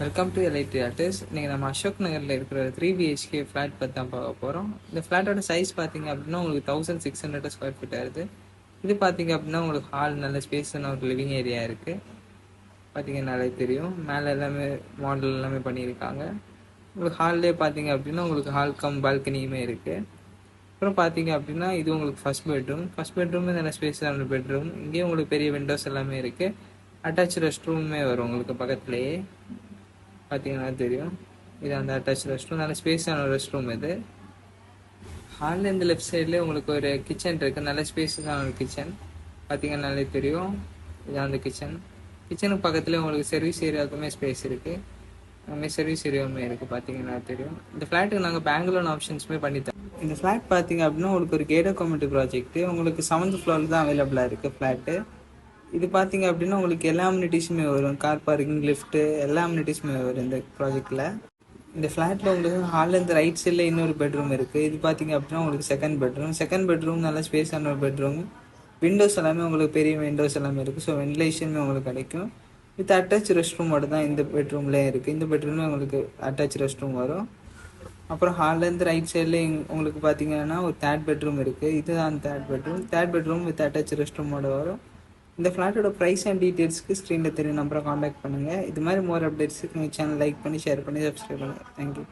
Welcome to LID artist. இன்றைக்கி நம்ம அசோக் நகரில் இருக்கிற 3 BHK ஃப்ளாட் பற்றி தான் பார்க்க போகிறோம். இந்த ஃப்ளாட்டோட சைஸ் பார்த்தீங்க அப்படின்னா உங்களுக்கு 1600 ஸ்கொயர் ஃபீட் ஆகுது. இது பார்த்தீங்க அப்படின்னா உங்களுக்கு ஹால் நல்ல ஸ்பேஸான ஒரு லிவிங் ஏரியா இருக்குது. பார்த்தீங்கன்னாலே தெரியும், மேலே எல்லாமே மாடல் எல்லாமே பண்ணியிருக்காங்க. உங்களுக்கு ஹால்லேயே பார்த்தீங்க அப்படின்னா உங்களுக்கு ஹால் கம் பால்கனியுமே இருக்குது. அப்புறம் பார்த்தீங்க அப்படின்னா இது உங்களுக்கு ஃபர்ஸ்ட் பெட்ரூம் நல்ல ஸ்பேஸான பெட்ரூம். இங்கேயும் உங்களுக்கு பெரிய விண்டோஸ் எல்லாமே இருக்குது. அட்டாச் ரெஸ்ட் ரூமே வரும் உங்களுக்கு பக்கத்துலேயே. பார்த்தீங்கன்னா தெரியும், இது அந்த அட்டாச் ரெஸ்ட் ரூம், நல்ல ஸ்பேஸான ரெஸ்ட் ரூம். இது ஹாலில் இந்த லெஃப்ட் சைட்லேயே உங்களுக்கு ஒரு கிச்சன் இருக்குது, நல்ல ஸ்பேஸான ஒரு கிச்சன். பார்த்தீங்கன்னாலே தெரியும், இது அந்த கிச்சனுக்கு பக்கத்துலேயே உங்களுக்கு சர்வீஸ் ஏரியாவுக்குமே ஸ்பேஸ் இருக்குது. எல்லாமே சர்வீஸ் ஏரியாவுமே இருக்குது. பார்த்தீங்கன்னா தெரியும், இந்த ஃப்ளாட்டுக்கு நாங்கள் பேங்க் லோன் ஆப்ஷன்ஸுமே பண்ணித்தரோம். இந்த ஃப்ளாட் பார்த்தீங்க அப்படின்னா உங்களுக்கு ஒரு கேட்டட் கம்யூனிட்டி ப்ராஜெக்ட், உங்களுக்கு 7th ஃப்ளோரில் தான் அவைலபிளாக இருக்குது ஃப்ளாட்டு. இது பார்த்தீங்க அப்படின்னா உங்களுக்கு எல்லா அம்யூனிட்டிஸுமே வரும், கார் பார்க்கிங், லிஃப்ட்டு, எல்லா அம்யூனிட்டிஸுமே வரும் இந்த ப்ராஜெக்டில். இந்த ஃப்ளாட்டில் உங்களுக்கு ஹாலில் இந்த ரைட் சைடில் இன்னொரு பெட்ரூம் இருக்குது. இது பார்த்தீங்க அப்படின்னா உங்களுக்கு செகண்ட் பெட்ரூம் நல்ல ஸ்பேஸான ஒரு பெட்ரூம். விண்டோஸ் எல்லாமே உங்களுக்கு பெரிய விண்டோஸ் எல்லாமே இருக்குது. ஸோ வென்டிலேஷனுமே உங்களுக்கு கிடைக்கும். வித் அட்டாச் ரெஸ்ட் ரூமோட தான் இந்த பெட்ரூம்லேயே இருக்குது. இந்த பெட்ரூம்லேயே உங்களுக்கு அட்டாச் ரெஸ்ட் ரூம் வரும். அப்புறம் ஹால்லேருந்து ரைட் சைடில் உங்களுக்கு பார்த்தீங்கன்னா ஒரு தேர்ட் பெட்ரூம் இருக்குது. இதுதான் தேர்ட் பெட்ரூம் வித் அட்டாச் ரெஸ்ட் ரூமோட வரும். இந்த ஃப்ளாட்டோட ப்ரைஸ் அண்ட் டீட்டெயில்ஸ்க்கு ஸ்க்ரீனில் தெரியும் நம்பரை காண்டாக்ட் பண்ணுங்கள். இது மாதிரி மோர் அப்டேட்ஸுக்கு உங்கள் சேனல் லைக் பண்ணி, ஷேர் பண்ணி, சப்ஸ்கிரைப் பண்ணுங்கள். தேங்க்யூ.